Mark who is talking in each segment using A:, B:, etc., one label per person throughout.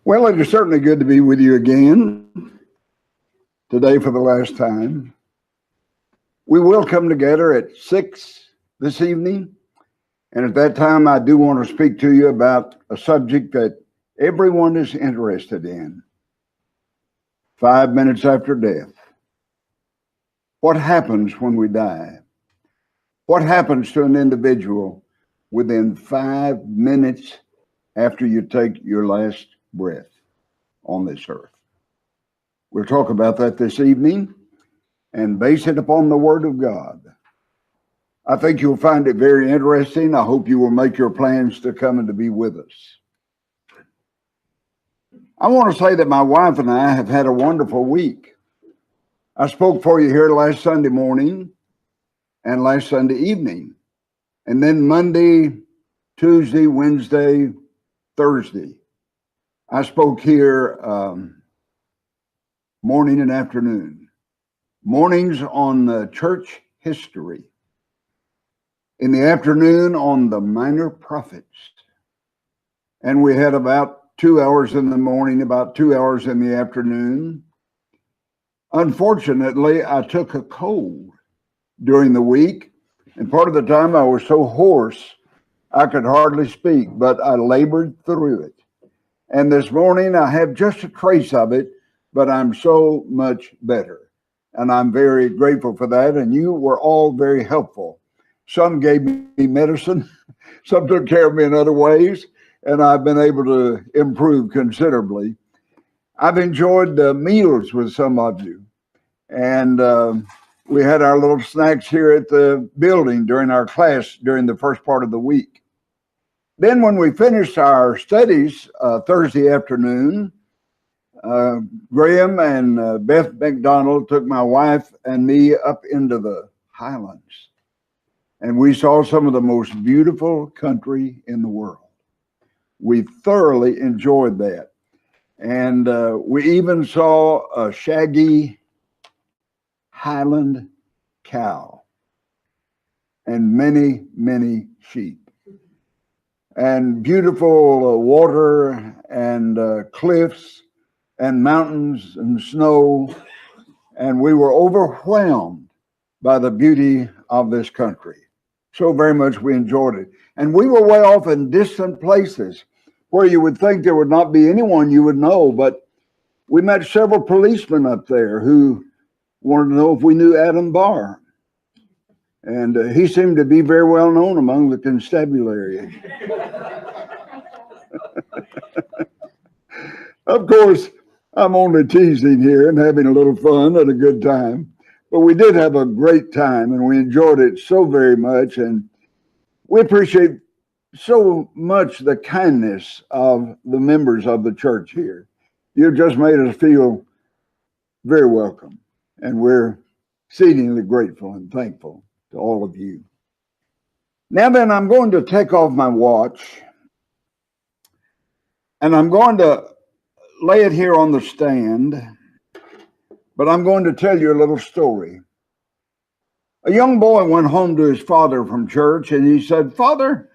A: Well, it is certainly good to be with you again today for the last time. We will come together at 6 this evening. And at that time, I do want to speak to you about a subject that everyone is interested in. 5 minutes after death. What happens when we die? What happens to an individual within 5 minutes after you take your last breath on this earth? We'll talk about that this evening and base it upon the Word of God. I think you'll find it very interesting. I hope you will make your plans to come and to be with us. I want to say that my wife and I have had a wonderful week. I spoke for you here last Sunday morning and last Sunday evening. And then Monday, Tuesday, Wednesday, Thursday, I spoke here morning and afternoon. Mornings on church history. In the afternoon on the minor prophets. And we had about 2 hours in the morning, about 2 hours in the afternoon. Unfortunately, I took a cold during the week. And part of the time I was so hoarse, I could hardly speak, but I labored through it. And this morning I have just a trace of it, but I'm so much better. And I'm very grateful for that. And you were all very helpful. Some gave me medicine, some took care of me in other ways, and I've been able to improve considerably. I've enjoyed the meals with some of you. And we had our little snacks here at the building during our class during the first part of the week. Then when we finished our studies Thursday afternoon, Graham and Beth McDonald took my wife and me up into the highlands. And we saw some of the most beautiful country in the world. We thoroughly enjoyed that. And we even saw a shaggy Highland cow and many, many sheep. And beautiful water and cliffs and mountains and snow. And we were overwhelmed by the beauty of this country. So very much we enjoyed it. And we were way off in distant places where you would think there would not be anyone you would know, but we met several policemen up there who wanted to know if we knew Adam Barr. And he seemed to be very well known among the constabulary. Of course, I'm only teasing here and having a little fun and a good time. But we did have a great time and we enjoyed it so very much. And we appreciate so much the kindness of the members of the church here. You've just made us feel very welcome. And we're exceedingly grateful and thankful to all of you. Now then, I'm going to take off my watch. And I'm going to lay it here on the stand. But I'm going to tell you a little story. A young boy went home to his father from church and he said, "Father,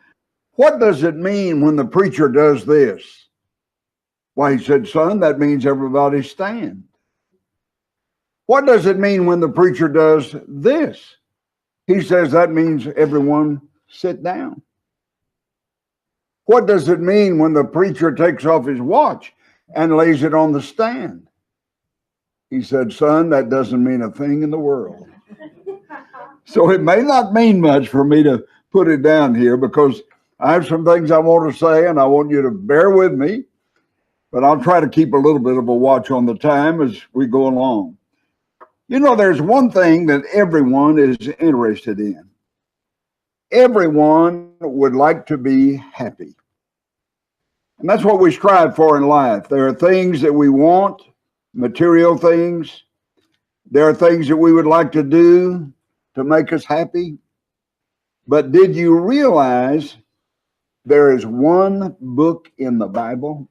A: what does it mean when the preacher does this?" Why, he said, "Son, that means everybody stand." "What does it mean when the preacher does this?" He says, "That means everyone sit down." "What does it mean when the preacher takes off his watch and lays it on the stand?" He said, "Son, that doesn't mean a thing in the world." So it may not mean much for me to put it down here because I have some things I want to say and I want you to bear with me, but I'll try to keep a little bit of a watch on the time as we go along. You know, there's one thing that everyone is interested in. Everyone would like to be happy. And that's what we strive for in life. There are things that we want, material things. There are things that we would like to do to make us happy. But did you realize there is one book in the Bible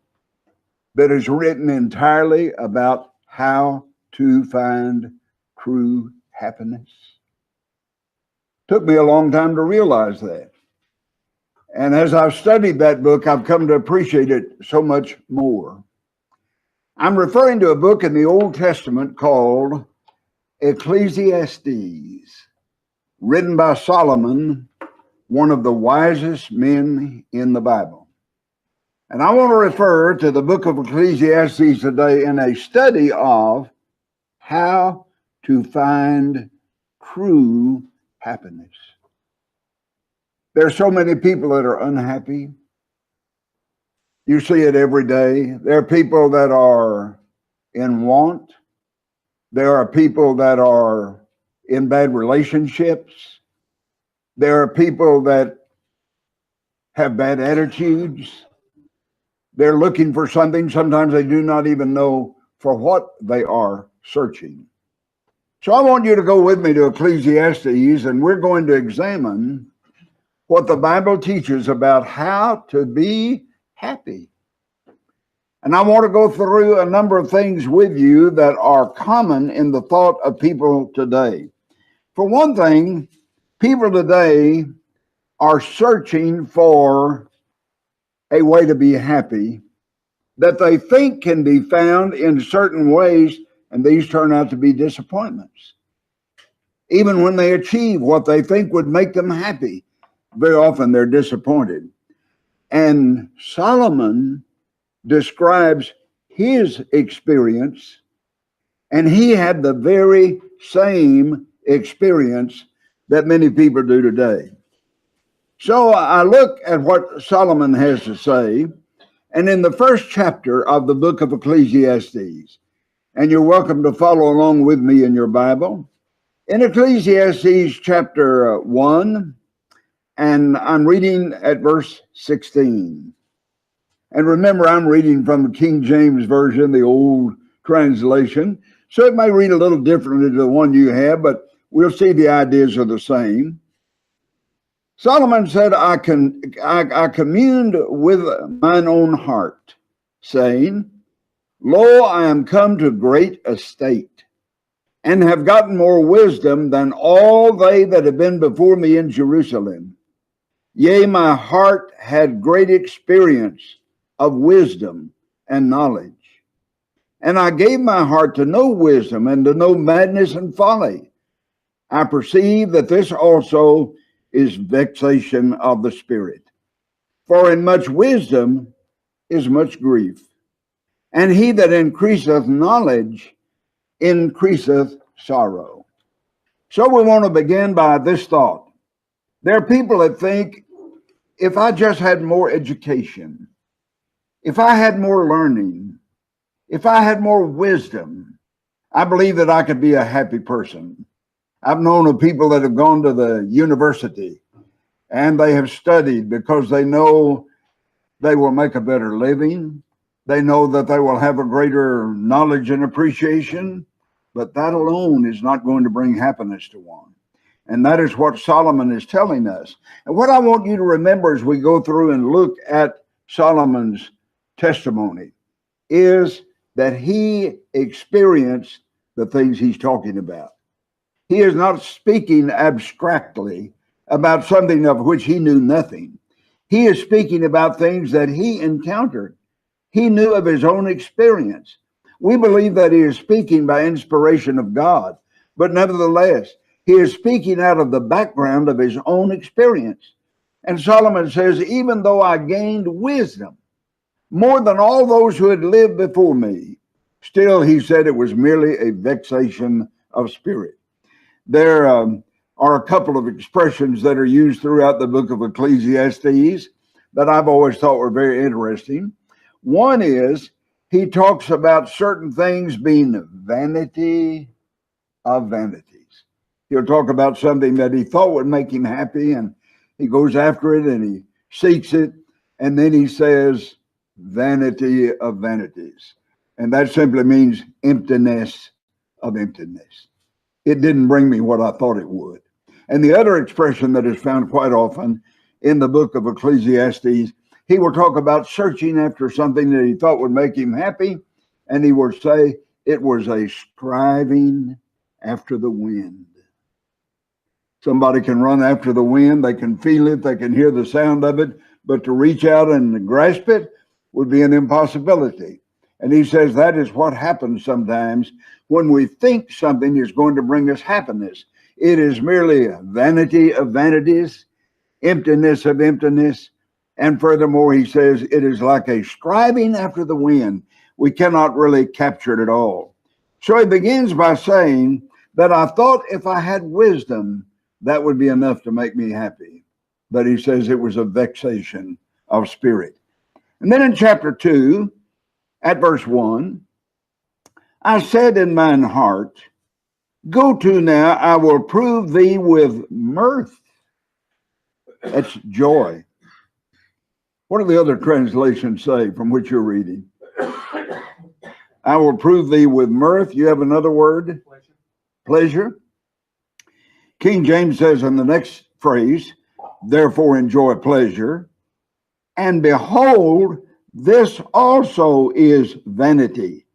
A: that is written entirely about how to find true happiness? Took me a long time to realize that. And as I've studied that book, I've come to appreciate it so much more. I'm referring to a book in the Old Testament called Ecclesiastes, written by Solomon, one of the wisest men in the Bible. And I want to refer to the book of Ecclesiastes today in a study of how to find true happiness. There are so many people that are unhappy. You see it every day. There are people that are in want. There are people that are in bad relationships. There are people that have bad attitudes. They're looking for something. Sometimes they do not even know for what they are searching. So I want you to go with me to Ecclesiastes, and we're going to examine what the Bible teaches about how to be happy. And I want to go through a number of things with you that are common in the thought of people today. For one thing, people today are searching for a way to be happy that they think can be found in certain ways, and these turn out to be disappointments. Even when they achieve what they think would make them happy, very often they're disappointed. And Solomon describes his experience, and he had the very same experience that many people do today. So I look at what Solomon has to say, and in the first chapter of the book of Ecclesiastes, and you're welcome to follow along with me in your Bible, in Ecclesiastes chapter 1, and I'm reading at verse 16. And remember, I'm reading from the King James Version, the old translation, so it may read a little differently to the one you have, but we'll see the ideas are the same. Solomon said, I communed with mine own heart, saying, Lo, I am come to great estate, and have gotten more wisdom than all they that have been before me in Jerusalem. Yea, my heart had great experience of wisdom and knowledge. And I gave my heart to know wisdom and to know madness and folly. I perceive that this also is vexation of the spirit. For in much wisdom is much grief. And he that increaseth knowledge increaseth sorrow. So we want to begin by this thought. There are people that think, if I just had more education, if I had more learning, if I had more wisdom, I believe that I could be a happy person. I've known of people that have gone to the university and they have studied because they know they will make a better living. They know that they will have a greater knowledge and appreciation, but that alone is not going to bring happiness to one. And that is what Solomon is telling us. And what I want you to remember as we go through and look at Solomon's testimony is that he experienced the things he's talking about. He is not speaking abstractly about something of which he knew nothing. He is speaking about things that he encountered. He knew of his own experience. We believe that he is speaking by inspiration of God, but nevertheless, he is speaking out of the background of his own experience. And Solomon says, even though I gained wisdom more than all those who had lived before me, still, he said, it was merely a vexation of spirit. There are a couple of expressions that are used throughout the book of Ecclesiastes that I've always thought were very interesting. One is he talks about certain things being vanity of vanities. He'll talk about something that he thought would make him happy, and he goes after it and he seeks it, and then he says vanity of vanities. And that simply means emptiness of emptiness. It didn't bring me what I thought it would. And the other expression that is found quite often in the book of Ecclesiastes, he will talk about searching after something that he thought would make him happy, and he will say it was a striving after the wind. Somebody can run after the wind, they can feel it, they can hear the sound of it, but to reach out and grasp it would be an impossibility. And he says that is what happens sometimes when we think something is going to bring us happiness. It is merely vanity of vanities, emptiness of emptiness. And furthermore, he says it is like a striving after the wind. We cannot really capture it at all. So he begins by saying that I thought if I had wisdom, that would be enough to make me happy. But he says it was a vexation of spirit. And then in chapter 2, at verse 1, I said in mine heart, go to now, I will prove thee with mirth. That's joy. What do the other translations say from which you're reading? I will prove thee with mirth. You have another word? Pleasure. Pleasure. King James says in the next phrase, therefore enjoy pleasure. And behold, this also is vanity.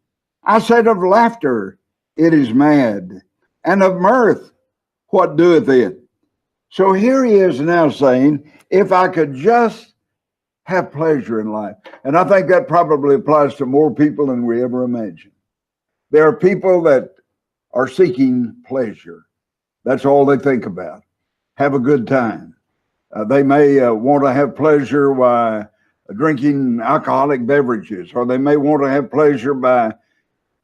A: I said of laughter, it is mad. And of mirth, what doeth it? So here he is now saying, if I could just have pleasure in life. And I think that probably applies to more people than we ever imagined. There are people that are seeking pleasure. That's all they think about. Have a good time. They may want to have pleasure by drinking alcoholic beverages, or they may want to have pleasure by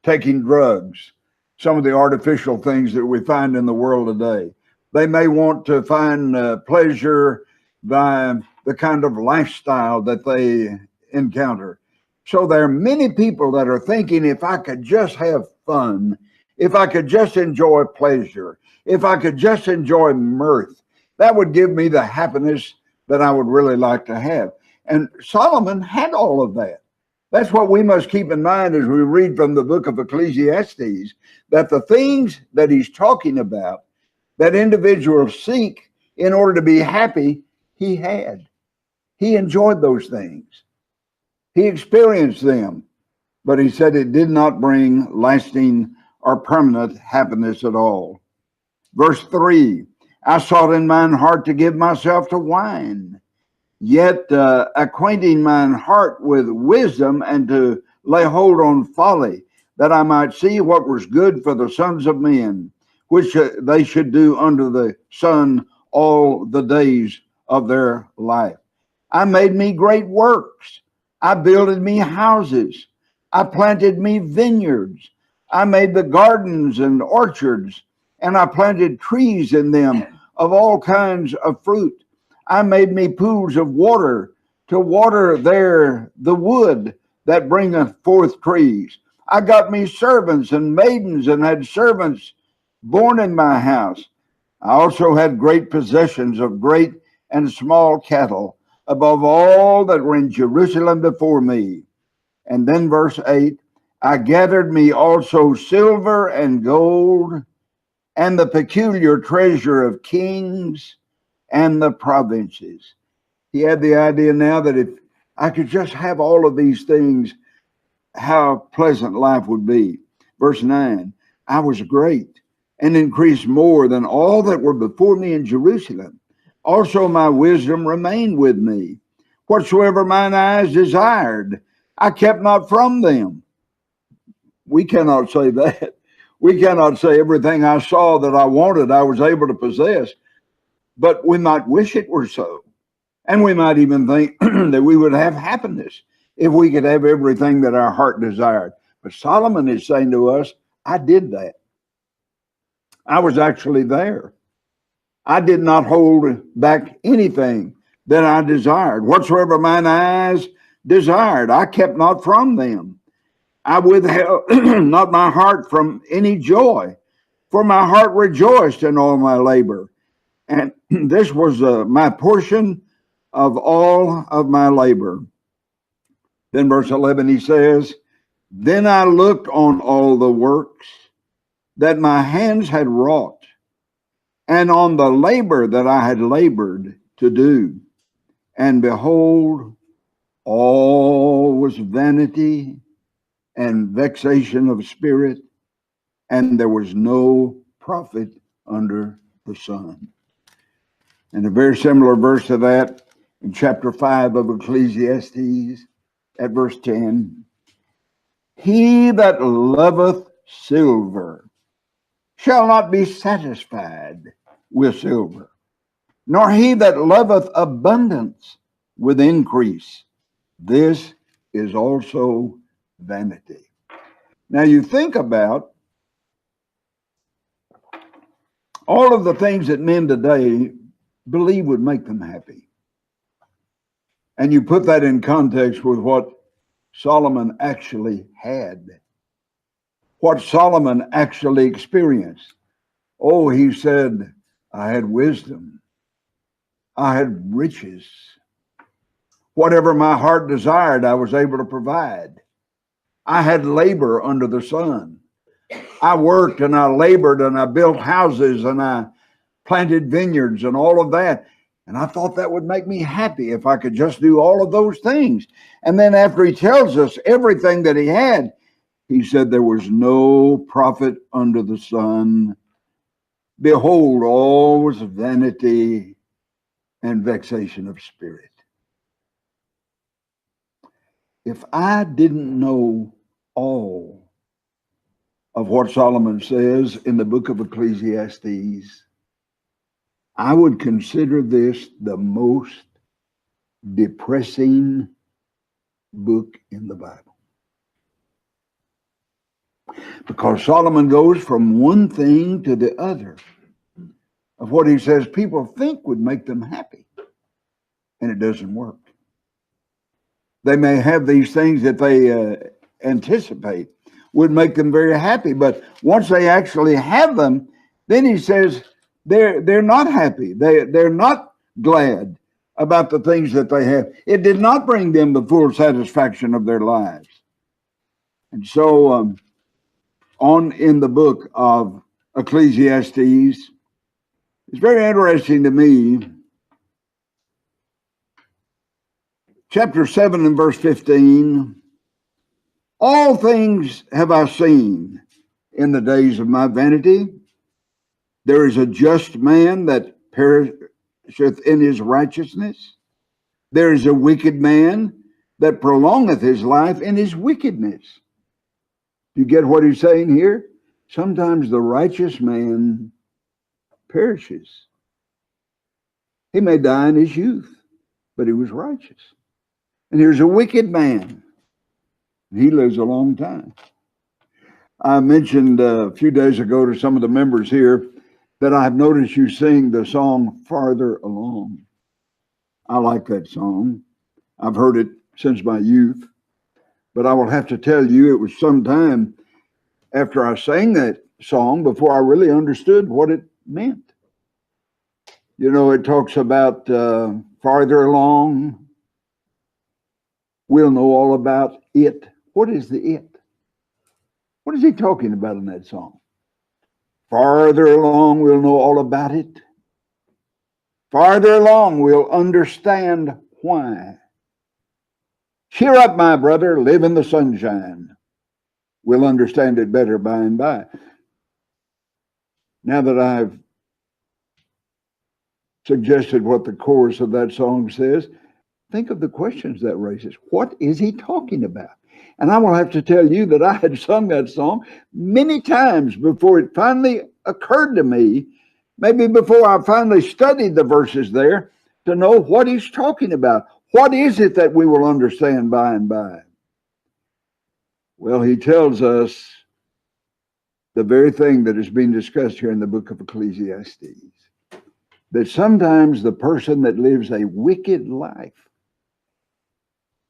A: taking drugs, some of the artificial things that we find in the world today. They may want to find pleasure by the kind of lifestyle that they encounter. So there are many people that are thinking, if I could just have fun, if I could just enjoy pleasure, if I could just enjoy mirth, that would give me the happiness that I would really like to have. And Solomon had all of that. That's what we must keep in mind as we read from the book of Ecclesiastes, that the things that he's talking about, that individuals seek in order to be happy, he had. He enjoyed those things. He experienced them, but he said it did not bring lasting or permanent happiness at all. Verse 3, I sought in mine heart to give myself to wine, yet acquainting mine heart with wisdom and to lay hold on folly, that I might see what was good for the sons of men, which they should do under the sun all the days of their life. I made me great works. I builded me houses. I planted me vineyards. I made the gardens and orchards, and I planted trees in them of all kinds of fruit. I made me pools of water to water there the wood that bringeth forth trees. I got me servants and maidens, and had servants born in my house. I also had great possessions of great and small cattle, above all that were in Jerusalem before me. And then verse 8, I gathered me also silver and gold, and the peculiar treasure of kings and the provinces. He had the idea now that if I could just have all of these things, how pleasant life would be. Verse 9, I was great and increased more than all that were before me in Jerusalem. Also my wisdom remained with me. Whatsoever mine eyes desired, I kept not from them. We cannot say that. We cannot say everything I saw that I wanted, I was able to possess. But we might wish it were so. And we might even think that we would have happiness if we could have everything that our heart desired. But Solomon is saying to us, I did that. I was actually there. I did not hold back anything that I desired. Whatsoever mine eyes desired, I kept not from them. I withheld not my heart from any joy, for my heart rejoiced in all my labor. And this was my portion of all of my labor. Then verse 11, he says, then I looked on all the works that my hands had wrought, and on the labor that I had labored to do. And behold, all was vanity and vexation of spirit, and there was no profit under the sun. And a very similar verse to that in chapter 5 of Ecclesiastes at verse 10. He that loveth silver shall not be satisfied with silver, nor he that loveth abundance with increase. This is also vanity. Now you think about all of the things that men today believe would make them happy. And you put that in context with what Solomon actually had, what Solomon actually experienced. Oh, he said, I had wisdom, I had riches. Whatever my heart desired, I was able to provide. I had labor under the sun. I worked and I labored and I built houses and I planted vineyards and all of that. And I thought that would make me happy if I could just do all of those things. And then after he tells us everything that he had, he said there was no profit under the sun. Behold, all was vanity and vexation of spirit. If I didn't know all of what Solomon says in the book of Ecclesiastes, I would consider this the most depressing book in the Bible. Because Solomon goes from one thing to the other of what he says people think would make them happy, and it doesn't work. They may have these things that they anticipate would make them very happy, but once they actually have them, then he says they're not happy. They're not glad about the things that they have. It did not bring them the full satisfaction of their lives. And so on in the book of Ecclesiastes, it's very interesting to me. Chapter 7 and verse 15, all things have I seen in the days of my vanity. There is a just man that perisheth in his righteousness. There is a wicked man that prolongeth his life in his wickedness. You get what he's saying here? Sometimes the righteous man perishes. He may die in his youth, but he was righteous. And here's a wicked man. He lives a long time. I mentioned a few days ago to some of the members here that I've noticed you sing the song Farther Along. I like that song. I've heard it since my youth. But I will have to tell you, it was some time after I sang that song before I really understood what it meant. You know, it talks about farther along, we'll know all about it. What is the it? What is he talking about in that song? Farther along, we'll know all about it. Farther along, we'll understand why. Cheer up, my brother, live in the sunshine. We'll understand it better by and by. Now that I've suggested what the chorus of that song says, think of the questions that raises. What is he talking about? And I will have to tell you that I had sung that song many times before it finally occurred to me, maybe before I finally studied the verses there, to know what he's talking about. What is it that we will understand by and by? Well, he tells us the very thing that is being discussed here in the book of Ecclesiastes, that sometimes the person that lives a wicked life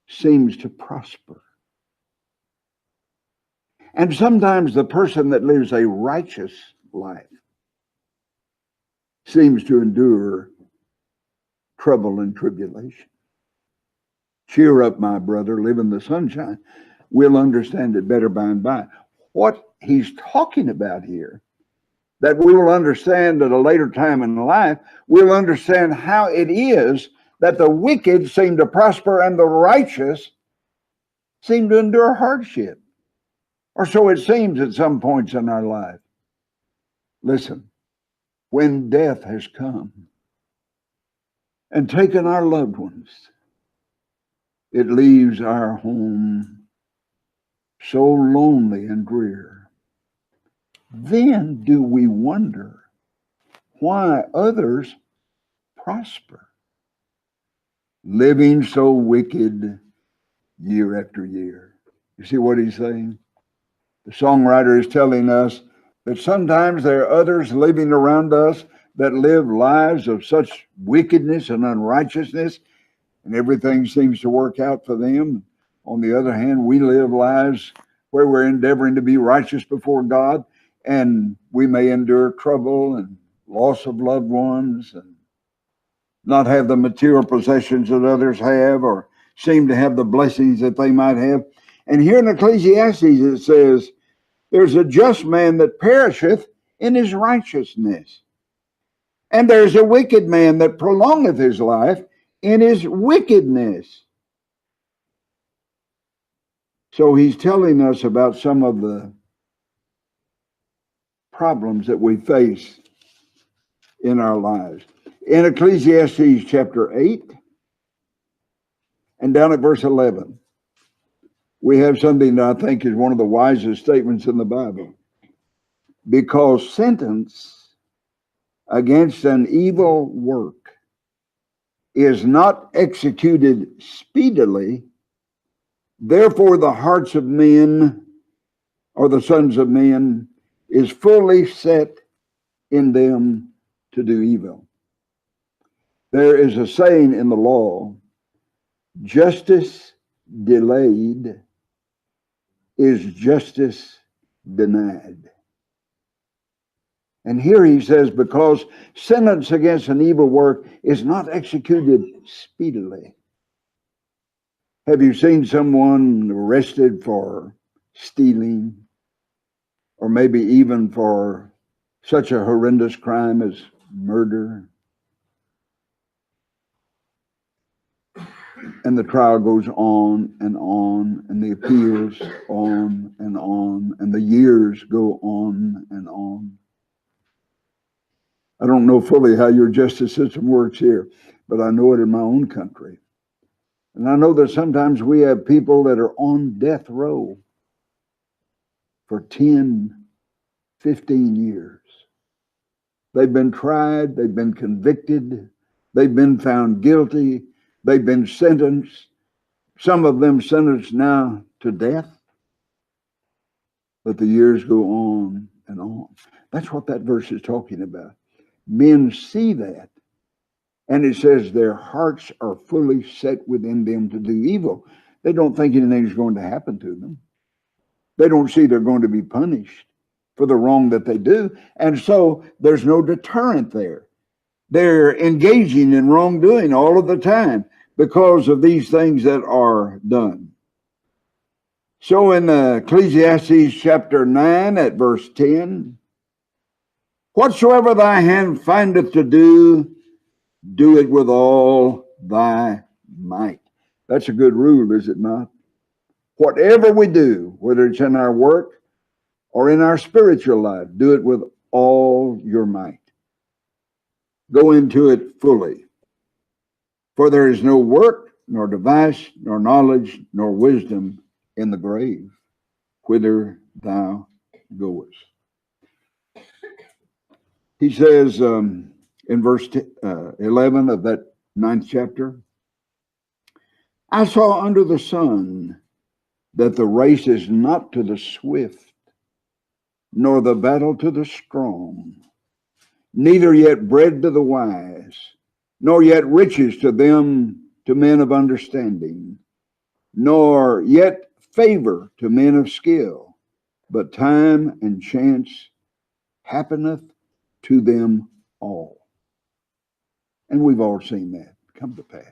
A: seems to prosper. And sometimes the person that lives a righteous life seems to endure trouble and tribulation. Cheer up, my brother, live in the sunshine. We'll understand it better by and by. What he's talking about here, that we will understand at a later time in life, we'll understand how it is that the wicked seem to prosper and the righteous seem to endure hardship. Or so it seems at some points in our life. Listen, when death has come and taken our loved ones, it leaves our home so lonely and drear. Then do we wonder why others prosper, living so wicked year after year. You see what he's saying? The songwriter is telling us that sometimes there are others living around us that live lives of such wickedness and unrighteousness, and everything seems to work out for them. On the other hand, we live lives where we're endeavoring to be righteous before God, and we may endure trouble and loss of loved ones and not have the material possessions that others have, or seem to have the blessings that they might have. And here in Ecclesiastes it says, there's a just man that perisheth in his righteousness, and there's a wicked man that prolongeth his life in his wickedness. So he's telling us about some of the problems that we face in our lives. In Ecclesiastes chapter 8 and down at verse 11, we have something that I think is one of the wisest statements in the Bible. Because sentence against an evil work is not executed speedily, therefore the hearts of men, or the sons of men, is fully set in them to do evil. There is a saying in the law, justice delayed is justice denied. And here he says, because sentence against an evil work is not executed speedily. Have you seen someone arrested for stealing, or maybe even for such a horrendous crime as murder? And the trial goes on, and the appeals on, and the years go on and on. I don't know fully how your justice system works here, but I know it in my own country. And I know that sometimes we have people that are on death row for 10, 15 years. They've been tried, they've been convicted, they've been found guilty, they've been sentenced, some of them sentenced now to death, but the years go on and on. That's what that verse is talking about. Men see that, and it says their hearts are fully set within them to do evil. They don't think anything's going to happen to them. They don't see they're going to be punished for the wrong that they do, and so there's no deterrent there. They're engaging in wrongdoing all of the time because of these things that are done. So in Ecclesiastes chapter 9 at verse 10, whatsoever thy hand findeth to do, do it with all thy might. That's a good rule, is it not? Whatever we do, whether it's in our work or in our spiritual life, do it with all your might. Go into it fully. For there is no work, nor device, nor knowledge, nor wisdom in the grave, whither thou goest. He says in verse 11 of that 9th chapter, I saw under the sun that the race is not to the swift, nor the battle to the strong, neither yet bread to the wise, nor yet riches to them, to men of understanding, nor yet favor to men of skill, but time and chance happeneth to them all. And we've all seen that come to pass.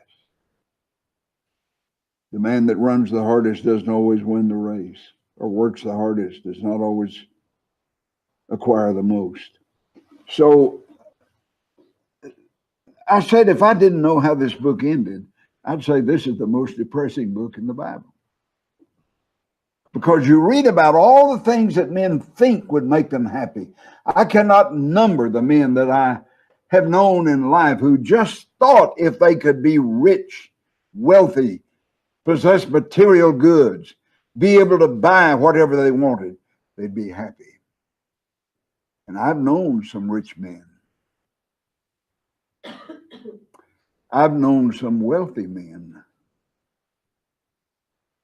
A: The man that runs the hardest doesn't always win the race, or works the hardest does not always acquire the most. So I said, if I didn't know how this book ended, I'd say this is the most depressing book in the Bible. Because you read about all the things that men think would make them happy. I cannot number the men that I have known in life who just thought if they could be rich, wealthy, possess material goods, be able to buy whatever they wanted, they'd be happy. And I've known some rich men. I've known some wealthy men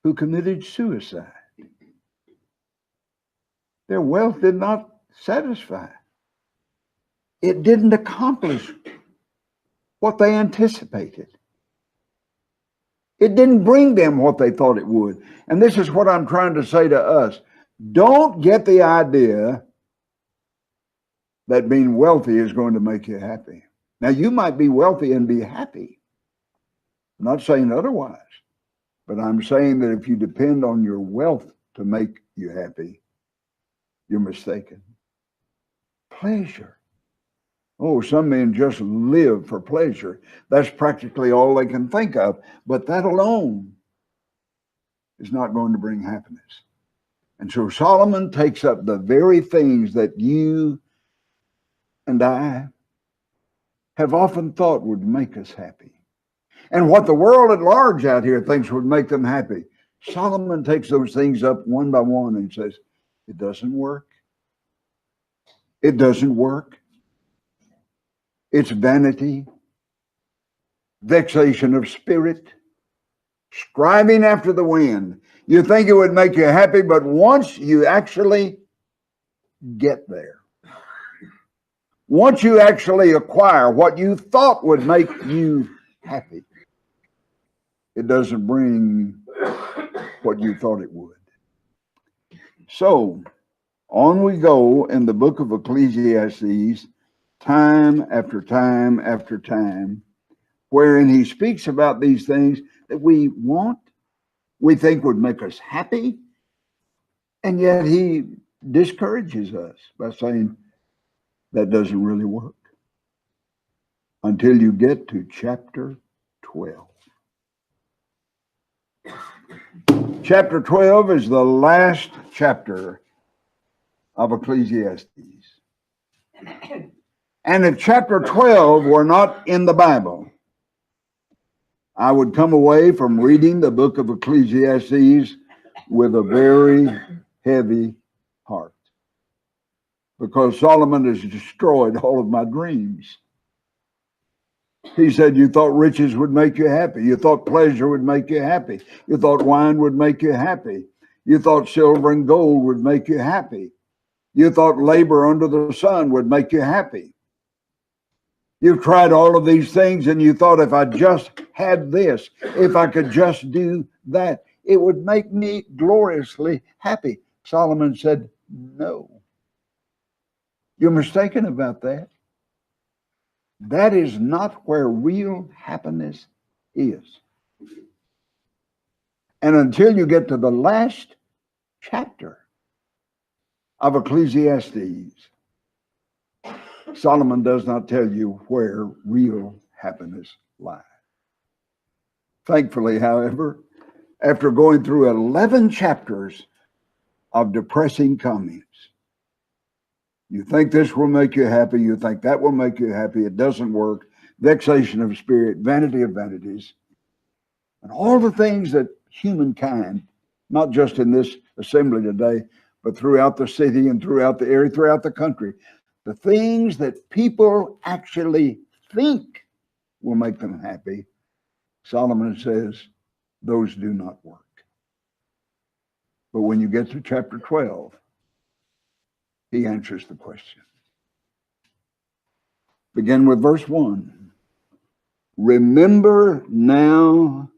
A: who committed suicide. Their wealth did not satisfy. It didn't accomplish what they anticipated. It didn't bring them what they thought it would. And this is what I'm trying to say to us. Don't get the idea that being wealthy is going to make you happy. Now, you might be wealthy and be happy. I'm not saying otherwise, but I'm saying that if you depend on your wealth to make you happy, you're mistaken. Pleasure. Oh, some men just live for pleasure. That's practically all they can think of. But that alone is not going to bring happiness. And so Solomon takes up the very things that you and I have often thought would make us happy. And what the world at large out here thinks would make them happy. Solomon takes those things up one by one and says, it doesn't work. It doesn't work. It's vanity, vexation of spirit, striving after the wind. You think it would make you happy, but once you actually get there, once you actually acquire what you thought would make you happy, it doesn't bring what you thought it would. So, on we go in the book of Ecclesiastes, time after time after time, wherein he speaks about these things that we want, we think would make us happy, and yet he discourages us by saying that doesn't really work until you get to chapter 12. Chapter 12 is the last chapter of Ecclesiastes. And if chapter 12 were not in the Bible, I would come away from reading the book of Ecclesiastes with a very heavy heart, because Solomon has destroyed all of my dreams. He said, you thought riches would make you happy. You thought pleasure would make you happy. You thought wine would make you happy. You thought silver and gold would make you happy. You thought labor under the sun would make you happy. You've tried all of these things and you thought, if I just had this, if I could just do that, it would make me gloriously happy. Solomon said, no. You're mistaken about that. That is not where real happiness is. And until you get to the last chapter of Ecclesiastes, Solomon does not tell you where real happiness lies. Thankfully, however, after going through 11 chapters of depressing comments, you think this will make you happy, you think that will make you happy, it doesn't work, vexation of spirit, vanity of vanities, and all the things that humankind, not just in this assembly today, but throughout the city and throughout the area, throughout the country, the things that people actually think will make them happy, Solomon says, those do not work. But when you get to chapter 12, he answers the question. Begin with verse 1. Remember now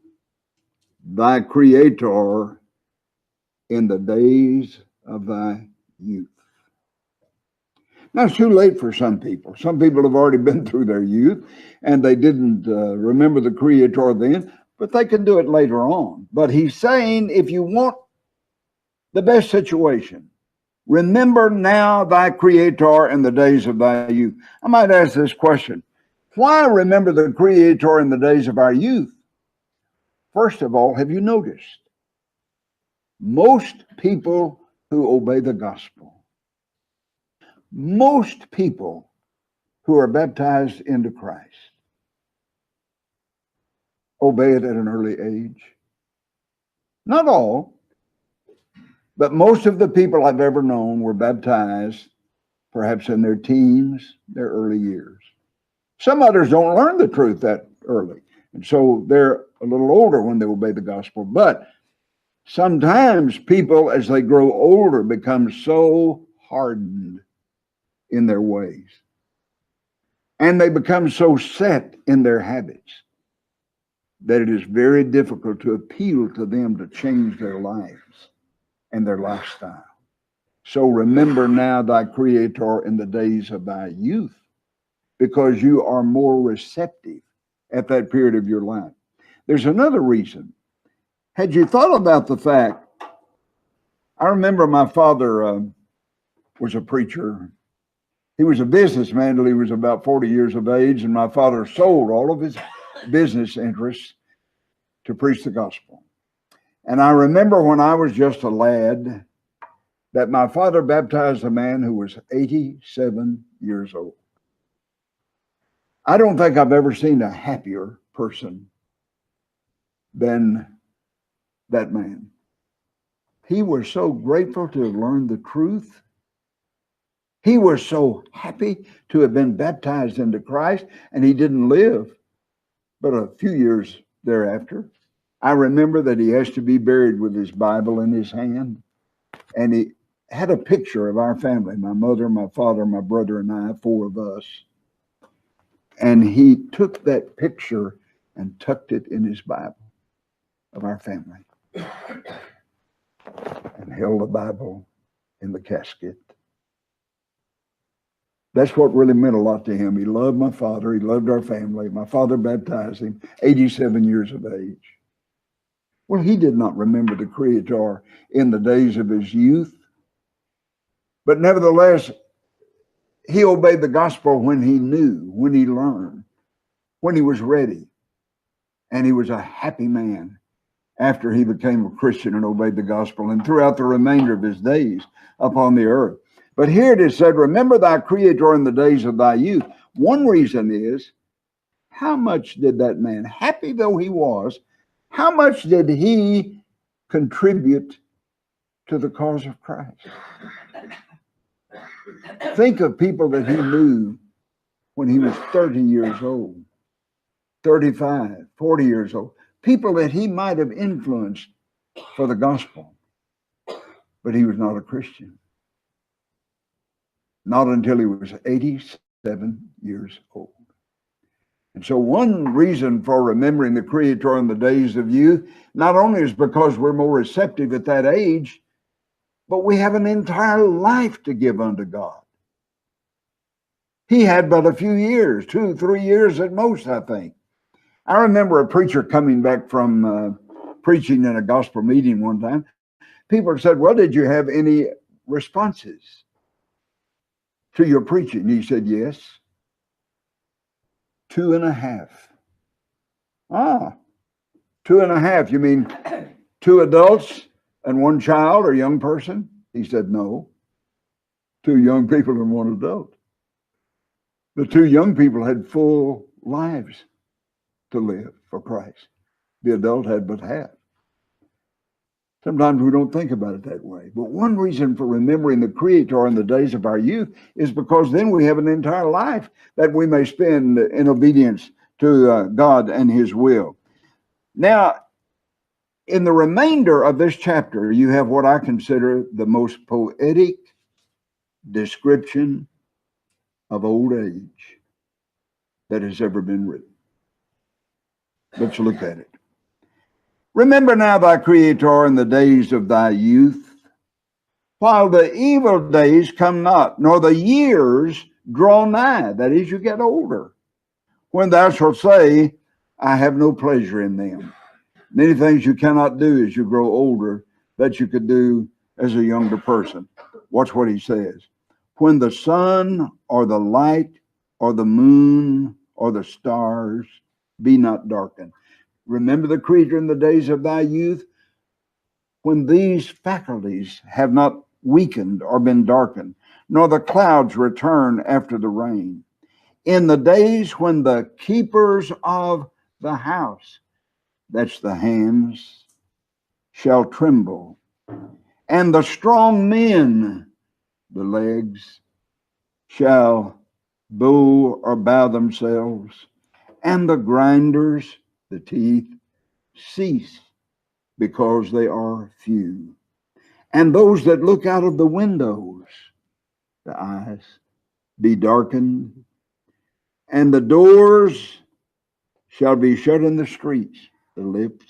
A: thy Creator in the days of thy youth. Now, it's too late for some people. Some people have already been through their youth, and they didn't remember the Creator then, but they can do it later on. But he's saying, if you want the best situation, remember now thy Creator in the days of thy youth. I might ask this question. Why remember the Creator in the days of our youth? First of all, have you noticed? Most people who obey the gospel, most people who are baptized into Christ, obey it at an early age. Not all, But most of the people I've ever known were baptized perhaps in their teens, their early years. Some others don't learn the truth that early, and so they're a little older when they obey the gospel. But sometimes people, as they grow older, become so hardened in their ways, and they become so set in their habits that it is very difficult to appeal to them to change their lives and their lifestyle. So remember now thy Creator in the days of thy youth, because you are more receptive at that period of your life. There's another reason. Had you thought about the fact, I remember my father was a preacher. He was a businessman till he was about 40 years of age, and my father sold all of his business interests to preach the gospel. And I remember when I was just a lad that my father baptized a man who was 87 years old. I don't think I've ever seen a happier person than that man. He was so grateful to have learned the truth. He was so happy to have been baptized into Christ, and he didn't live but a few years thereafter. I remember that he asked to be buried with his Bible in his hand, and he had a picture of our family, my mother, my father, my brother, and I, 4 of us. And he took that picture and tucked it in his Bible of our family and held the Bible in the casket. That's what really meant a lot to him. He loved my father. He loved our family. My father baptized him, 87 years of age. Well, he did not remember the Creator in the days of his youth. But nevertheless, he obeyed the gospel when he knew, when he learned, when he was ready. And he was a happy man after he became a Christian and obeyed the gospel, and throughout the remainder of his days upon the earth. But here it is said, remember thy Creator in the days of thy youth. One reason is, how much did that man, happy though he was, how much did he contribute to the cause of Christ? Think of people that he knew when he was 30 years old, 35, 40 years old. People that he might have influenced for the gospel. But he was not a Christian. Not until he was 87 years old. And so one reason for remembering the Creator in the days of youth, not only is because we're more receptive at that age, but we have an entire life to give unto God. He had but a few years, 2, 3 years at most, I think. I remember a preacher coming back from preaching in a gospel meeting one time. People said, well, did you have any responses to your preaching? He said, yes. 2.5. 2.5. You mean 2 adults and 1 child or young person? He said, no. 2 young people and 1 adult. The 2 young people had full lives to live for Christ. The adult had but half. Sometimes we don't think about it that way. But one reason for remembering the Creator in the days of our youth is because then we have an entire life that we may spend in obedience to God and His will. Now, in the remainder of this chapter, you have what I consider the most poetic description of old age that has ever been written. Let's look at it. Remember now thy Creator in the days of thy youth, while the evil days come not, nor the years draw nigh. That is, you get older. When thou shalt say, I have no pleasure in them. Many things you cannot do as you grow older that you could do as a younger person. Watch what he says. When the sun or the light or the moon or the stars be not darkened. Remember the Creator in the days of thy youth, when these faculties have not weakened or been darkened, nor the clouds return after the rain. In the days when the keepers of the house, that's the hands, shall tremble, And the strong men, the legs, shall bow or bow themselves, and the grinders, the teeth, cease, because they are few. And those that look out of the windows, the eyes, be darkened, and the doors shall be shut in the streets, the lips,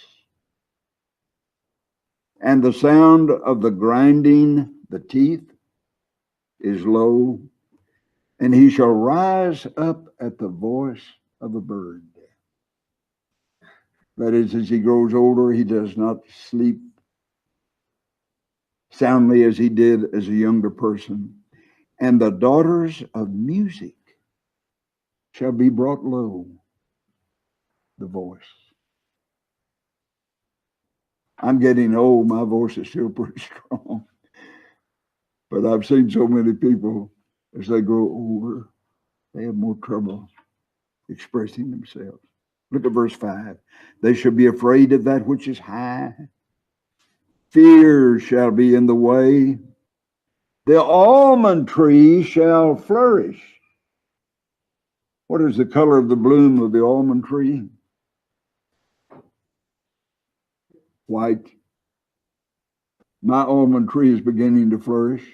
A: and the sound of the grinding, the teeth, is low, and he shall rise up at the voice of a bird. That is, as he grows older, he does not sleep soundly as he did as a younger person. And the daughters of music shall be brought low, the voice. I'm getting old, my voice is still pretty strong. But I've seen so many people, as they grow older, they have more trouble expressing themselves. Look at verse 5. They shall be afraid of that which is high. Fear shall be in the way. The almond tree shall flourish. What is the color of the bloom of the almond tree? White. My almond tree is beginning to flourish.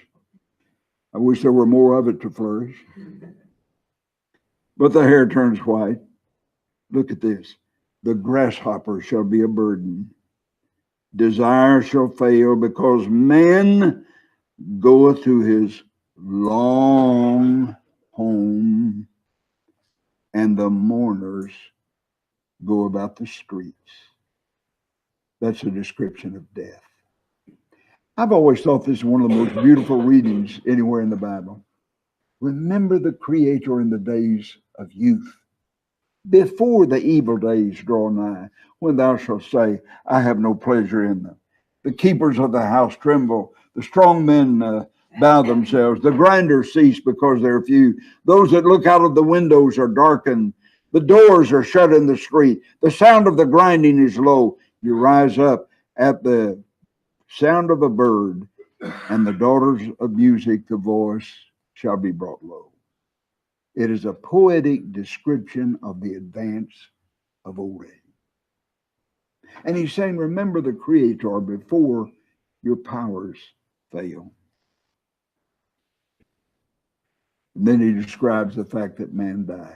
A: I wish there were more of it to flourish. But the hair turns white. Look at this. The grasshopper shall be a burden. Desire shall fail, because man goeth to his long home, and the mourners go about the streets. That's a description of death. I've always thought this is one of the most beautiful readings anywhere in the Bible. Remember the Creator in the days of youth, before the evil days draw nigh, when thou shalt say, I have no pleasure in them. The keepers of the house tremble. The strong men bow themselves. The grinders cease because they're few. Those that look out of the windows are darkened. The doors are shut in the street. The sound of the grinding is low. You rise up at the sound of a bird, and the daughters of music, the voice shall be brought low. It is a poetic description of the advance of old age. And he's saying, remember the Creator before your powers fail. And then he describes the fact that man dies.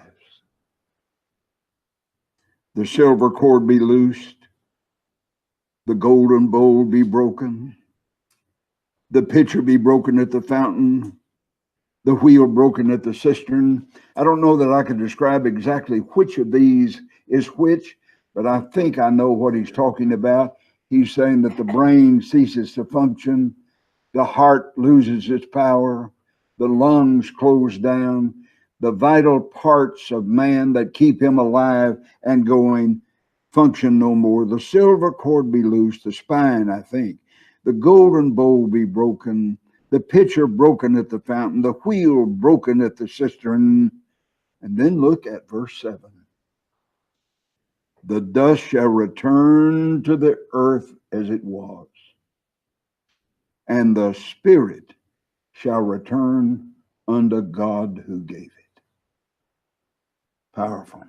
A: The silver cord be loosed, the golden bowl be broken, the pitcher be broken at the fountain, the wheel broken at the cistern. I don't know that I can describe exactly which of these is which, but I think I know what he's talking about. He's saying that the brain ceases to function, the heart loses its power, the lungs close down, the vital parts of man that keep him alive and going function no more. The silver cord be loosed, the spine, I think. The golden bowl be broken, the pitcher broken at the fountain, the wheel broken at the cistern. And then look at verse 7. The dust shall return to the earth as it was, and the spirit shall return unto God who gave it. Powerful.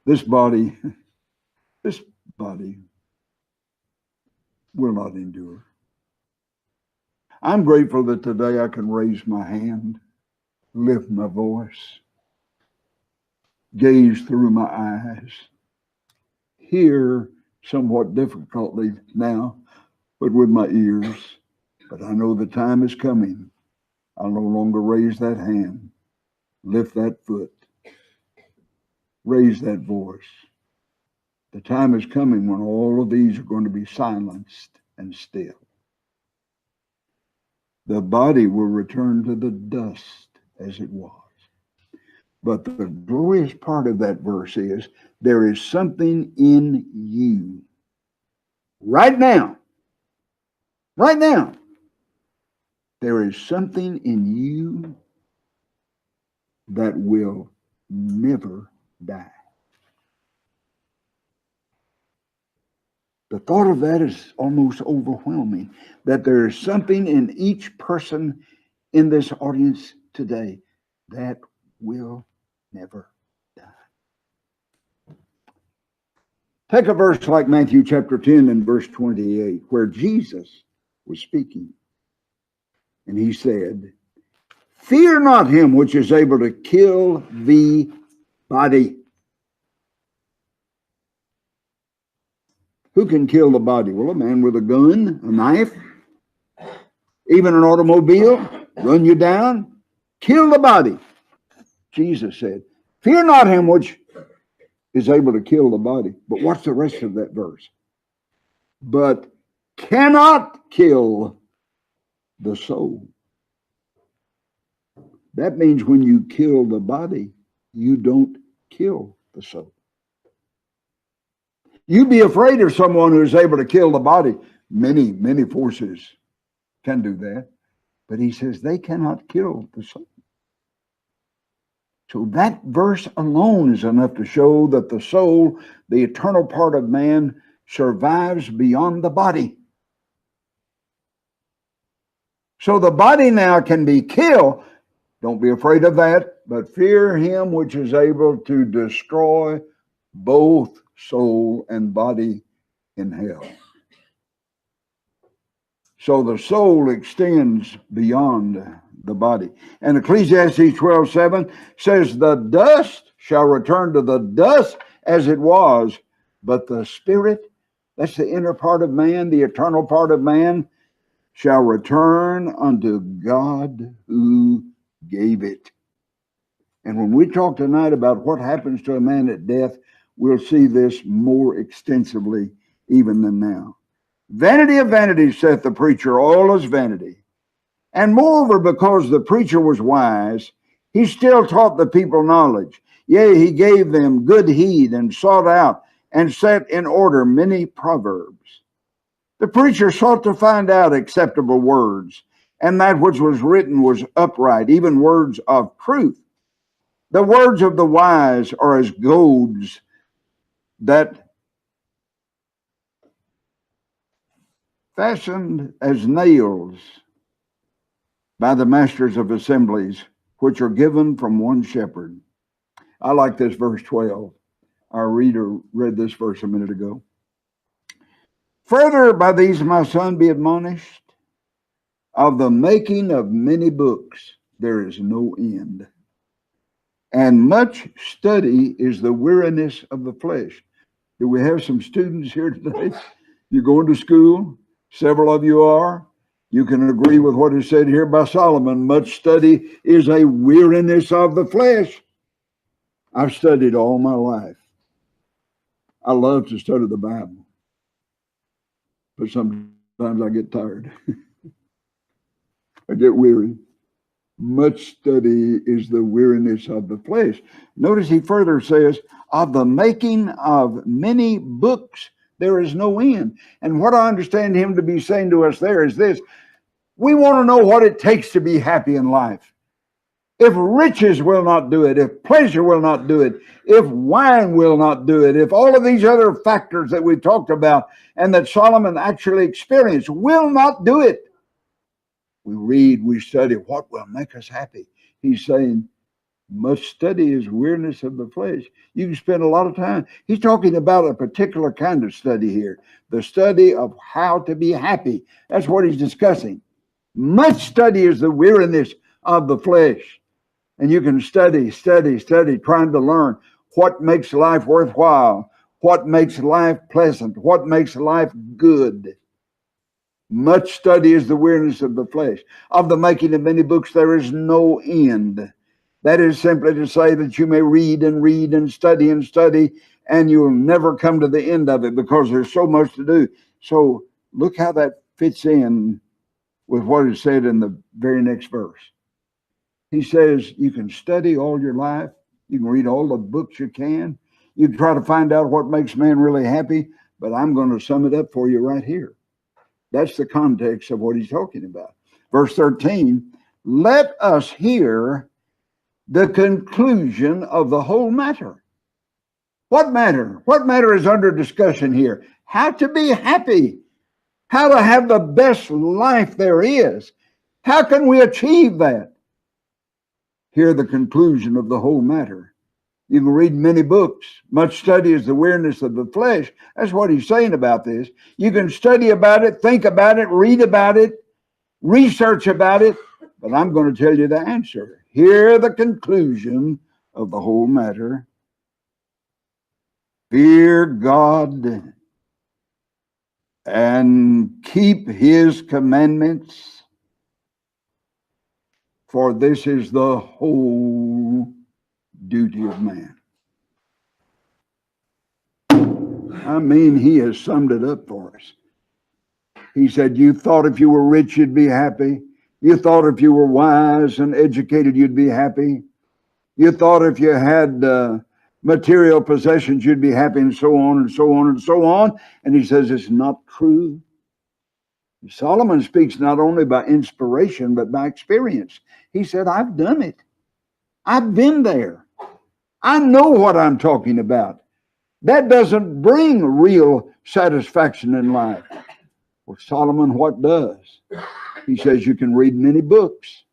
A: This body will not endure. I'm grateful that today I can raise my hand, lift my voice, gaze through my eyes, hear somewhat difficultly now, but with my ears. But I know the time is coming. I'll no longer raise that hand, lift that foot, raise that voice. The time is coming when all of these are going to be silenced and still. The body will return to the dust as it was. But the glorious part of that verse is there is something in you right now. There is something in you that will never die. The thought of that is almost overwhelming, that there is something in each person in this audience today that will never die. Take a verse like Matthew chapter 10 and verse 28, where Jesus was speaking. And he said, "Fear not him which is able to kill the body." Who can kill the body? Well, a man with a gun, a knife, even an automobile, run you down, kill the body. Jesus said, "Fear not him which is able to kill the body." But what's the rest of that verse? But cannot kill the soul. That means when you kill the body, you don't kill the soul. You'd be afraid of someone who is able to kill the body. Many forces can do that. But he says they cannot kill the soul. So that verse alone is enough to show that the soul, the eternal part of man, survives beyond the body. So the body now can be killed. Don't be afraid of that, but fear him which is able to destroy both soul and body in hell. So the soul extends beyond the body. And Ecclesiastes 12:7 says, "The dust shall return to the dust as it was, but the spirit," that's the inner part of man, the eternal part of man, "shall return unto God who gave it." And when we talk tonight about what happens to a man at death, we'll see this more extensively even than now. "Vanity of vanities, saith the preacher, all is vanity. And moreover, because the preacher was wise, he still taught the people knowledge. Yea, he gave them good heed, and sought out and set in order many proverbs. The preacher sought to find out acceptable words, and that which was written was upright, even words of truth. The words of the wise are as goads that fastened as nails by the masters of assemblies, which are given from one shepherd." I like this verse 12. Our reader read this verse a minute ago. "Further, by these, my son, be admonished, of the making of many books there is no end. And much study is the weariness of the flesh." Do we have some students here today? You're going to school. Several of you are. You can agree with what is said here by Solomon. Much study is a weariness of the flesh. I've studied all my life. I love to study the Bible. But sometimes I get tired. I get weary. Much study is the weariness of the flesh. Notice he further says, of the making of many books, there is no end. And what I understand him to be saying to us there is this: we want to know what it takes to be happy in life. If riches will not do it, if pleasure will not do it, if wine will not do it, if all of these other factors that we talked about and that Solomon actually experienced will not do it, we read, we study, what will make us happy? He's saying, much study is weariness of the flesh. You can spend a lot of time. He's talking about a particular kind of study here, the study of how to be happy. That's what he's discussing. Much study is the weariness of the flesh. And you can study, trying to learn what makes life worthwhile, what makes life pleasant, what makes life good. Much study is the weariness of the flesh. Of the making of many books, there is no end. That is simply to say that you may read and study, and you'll never come to the end of it because there's so much to do. So look how that fits in with what is said in the very next verse. He says you can study all your life. You can read all the books you can. You can try to find out what makes man really happy, but I'm going to sum it up for you right here. That's the context of what he's talking about. Verse 13, let us hear the conclusion of the whole matter. What matter? What matter is under discussion here? how to be happy, how to have the best life there is. How can we achieve that? Hear the conclusion of the whole matter. You can read many books. Much study is the weariness of the flesh. That's what he's saying about this. You can study about it, think about it, read about it, research about it, but I'm going to tell you the answer. Hear the conclusion of the whole matter. Fear God and keep his commandments, for this is the whole duty of man. I mean, he has summed it up for us. He said, you thought if you were rich, you'd be happy. You thought if you were wise and educated, you'd be happy. You thought if you had material possessions, you'd be happy, and so on and so on and so on. And he says it's not true. Solomon speaks not only by inspiration, but by experience. He said, I've done it. I've been there. I know what I'm talking about. That doesn't bring real satisfaction in life. Well, Solomon, what does? He says you can read many books.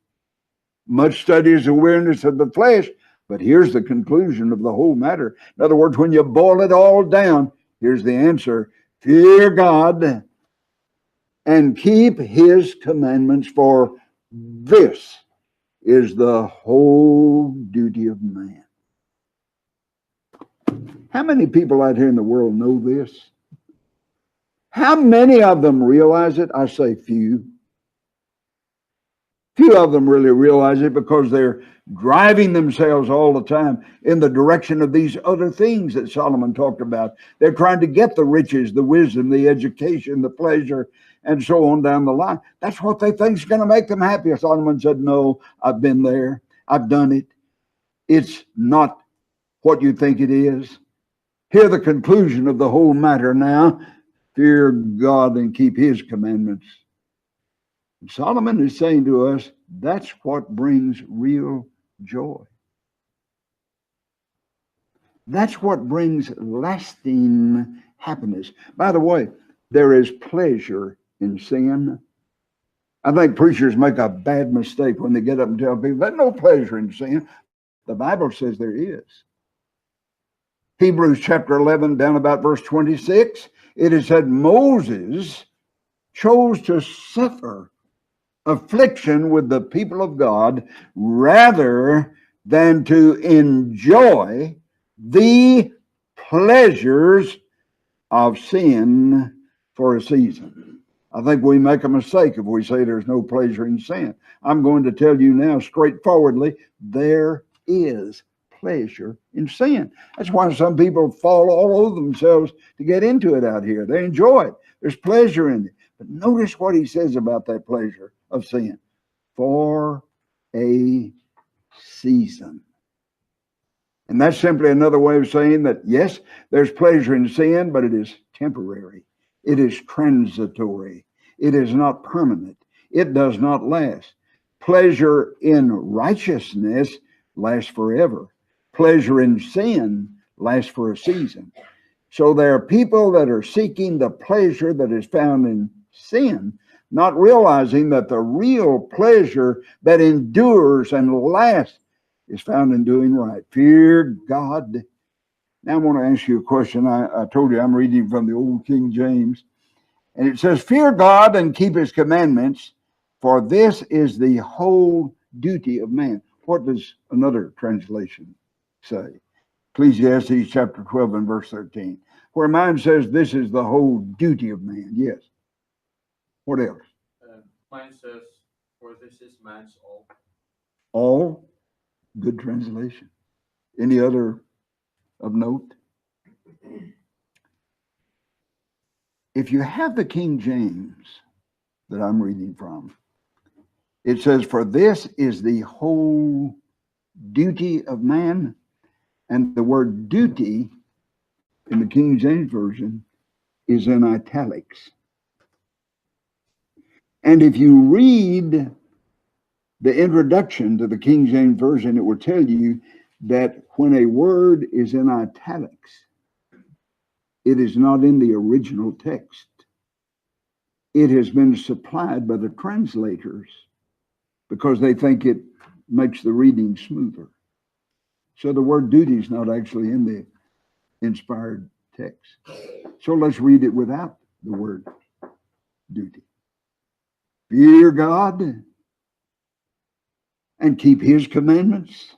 A: Much study is awareness of the flesh, but here's the conclusion of the whole matter. In other words, when you boil it all down, here's the answer. Fear God and keep his commandments, for this is the whole duty of man. How many people out here in the world know this? How many of them realize it? I say few. Few of them really realize it because they're driving themselves all the time in the direction of these other things that Solomon talked about. They're trying to get the riches, the wisdom, the education, the pleasure, and so on down the line. That's what they think is going to make them happy. Solomon said, no, I've been there. I've done it. It's not what you think it is. Hear the conclusion of the whole matter now. Fear God and keep his commandments. And Solomon is saying to us, that's what brings real joy. That's what brings lasting happiness. By the way, there is pleasure in sin. I think preachers make a bad mistake when they get up and tell people there's no pleasure in sin. The Bible says there is. Hebrews chapter 11, down about verse 26, it is said Moses chose to suffer affliction with the people of God rather than to enjoy the pleasures of sin for a season. I think we make a mistake if we say there's no pleasure in sin. I'm going to tell you now straightforwardly, there is pleasure in sin. That's why some people fall all over themselves to get into it out here. They enjoy it. There's pleasure in it. But notice what he says about that pleasure of sin. For a season. And that's simply another way of saying that, yes, there's pleasure in sin, but it is temporary. It is transitory. It is not permanent. It does not last. Pleasure in righteousness lasts forever. Pleasure in sin lasts for a season. So there are people that are seeking the pleasure that is found in sin, not realizing that the real pleasure that endures and lasts is found in doing right. Fear God. Now I want to ask you a question. I told you I'm reading from the old King James. And it says, fear God and keep his commandments, for this is the whole duty of man. What does another translation say? Ecclesiastes chapter 12 and verse 13. Where mine says this is the whole duty of man. Yes. What else?
B: Mine says, for this is man's all.
A: All? Good translation. Any other of note? If you have the King James that I'm reading from, it says, for this is the whole duty of man. And the word duty in the King James Version is in italics. And if you read the introduction to the King James Version, it will tell you that when a word is in italics, it is not in the original text. It has been supplied by the translators because they think it makes the reading smoother. So the word duty is not actually in the inspired text. So let's read it without the word duty. Fear God and keep his commandments,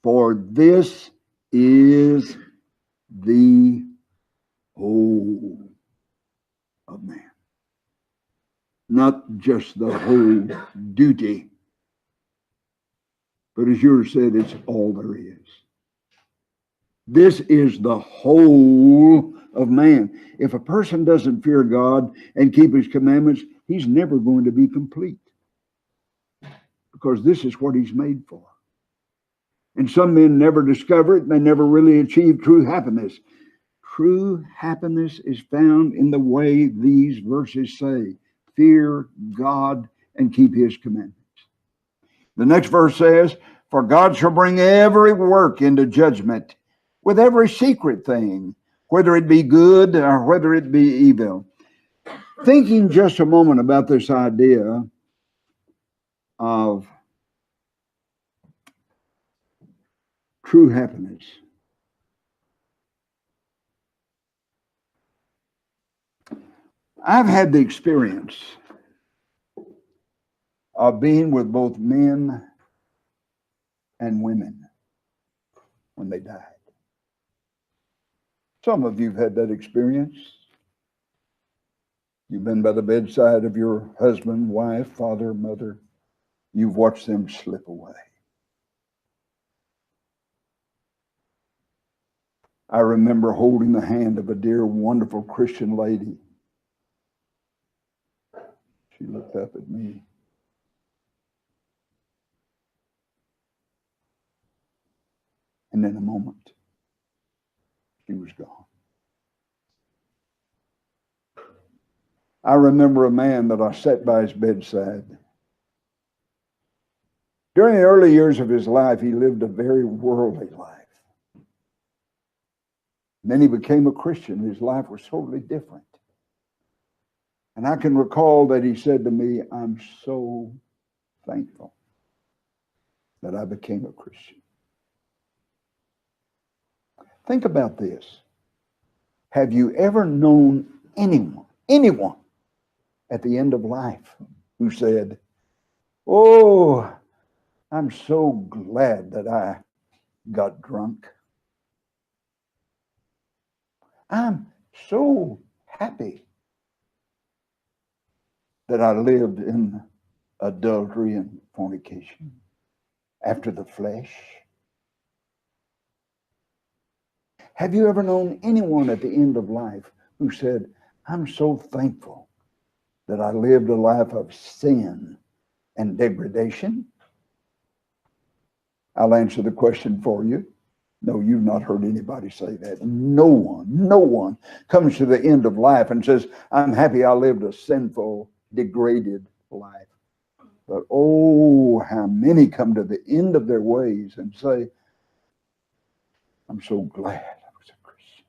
A: for this is the whole of man. Not just the whole duty, but as yours said, it's all there is. This is the whole of man. If a person doesn't fear God and keep his commandments, he's never going to be complete, because this is what he's made for. And some men never discover it, and they never really achieve true happiness. True happiness is found in the way these verses say, fear God and keep his commandments. The next verse says, for God shall bring every work into judgment with every secret thing, whether it be good or whether it be evil. Thinking just a moment about this idea of true happiness. I've had the experience of being with both men and women when they died. Some of you have had that experience. You've been by the bedside of your husband, wife, father, mother. You've watched them slip away. I remember holding the hand of a dear, wonderful Christian lady. She looked up at me. And in a moment, she was gone. I remember a man that I sat by his bedside. During the early years of his life, he lived a very worldly life. And then he became a Christian. His life was totally different. And I can recall that he said to me, I'm so thankful that I became a Christian. Think about this. Have you ever known anyone at the end of life who said, oh, I'm so glad that I got drunk. I'm so happy that I lived in adultery and fornication after the flesh. Have you ever known anyone at the end of life who said, I'm so thankful that I lived a life of sin and degradation? I'll answer the question for you. No, you've not heard anybody say that. No one comes to the end of life and says, I'm happy I lived a sinful, degraded life. But oh, how many come to the end of their ways and say, I'm so glad I was a Christian.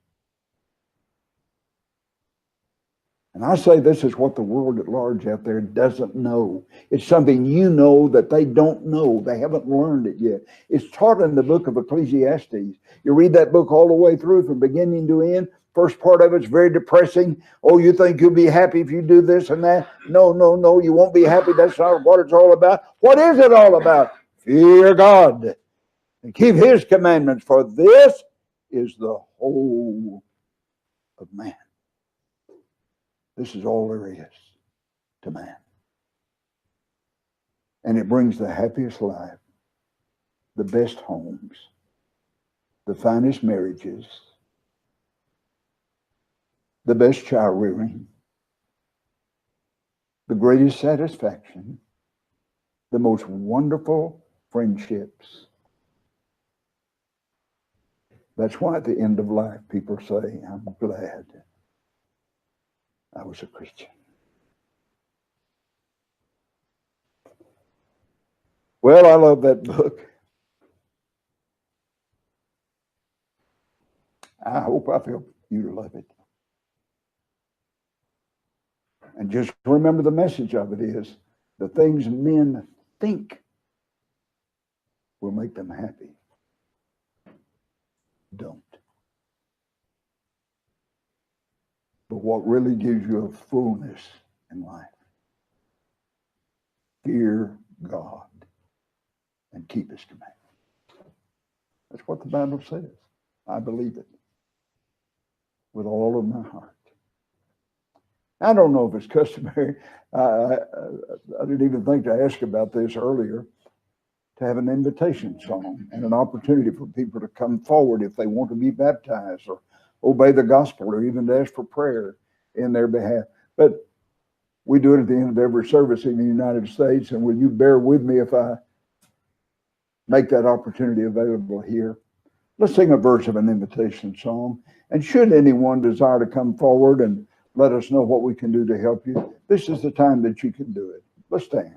A: And I say this is what the world at large out there doesn't know. It's something you know that they don't know. They haven't learned it yet. It's taught in the book of Ecclesiastes. You read that book all the way through from beginning to end. First part of it's very depressing. Oh, you think you'll be happy if you do this and that? No, you won't be happy. That's not what it's all about. What is it all about? Fear God and keep his commandments, for this is the whole of man. This is all there is to man. And it brings the happiest life, the best homes, the finest marriages, the best child rearing, the greatest satisfaction, the most wonderful friendships. That's why at the end of life, people say, I'm glad I was a Christian. Well, I love that book. I hope I feel you love it. And just remember the message of it is the things men think will make them happy don't. But what really gives you a fullness in life, fear God and keep his commandments. That's what the Bible says. I believe it with all of my heart. I don't know if it's customary. I didn't even think to ask about this earlier, to have an invitation song and an opportunity for people to come forward if they want to be baptized or obey the gospel or even to ask for prayer in their behalf. But we do it at the end of every service in the United States, and will you bear with me if I make that opportunity available here? Let's sing a verse of an invitation song. And should anyone desire to come forward and let us know what we can do to help you, this is the time that you can do it. Let's stand.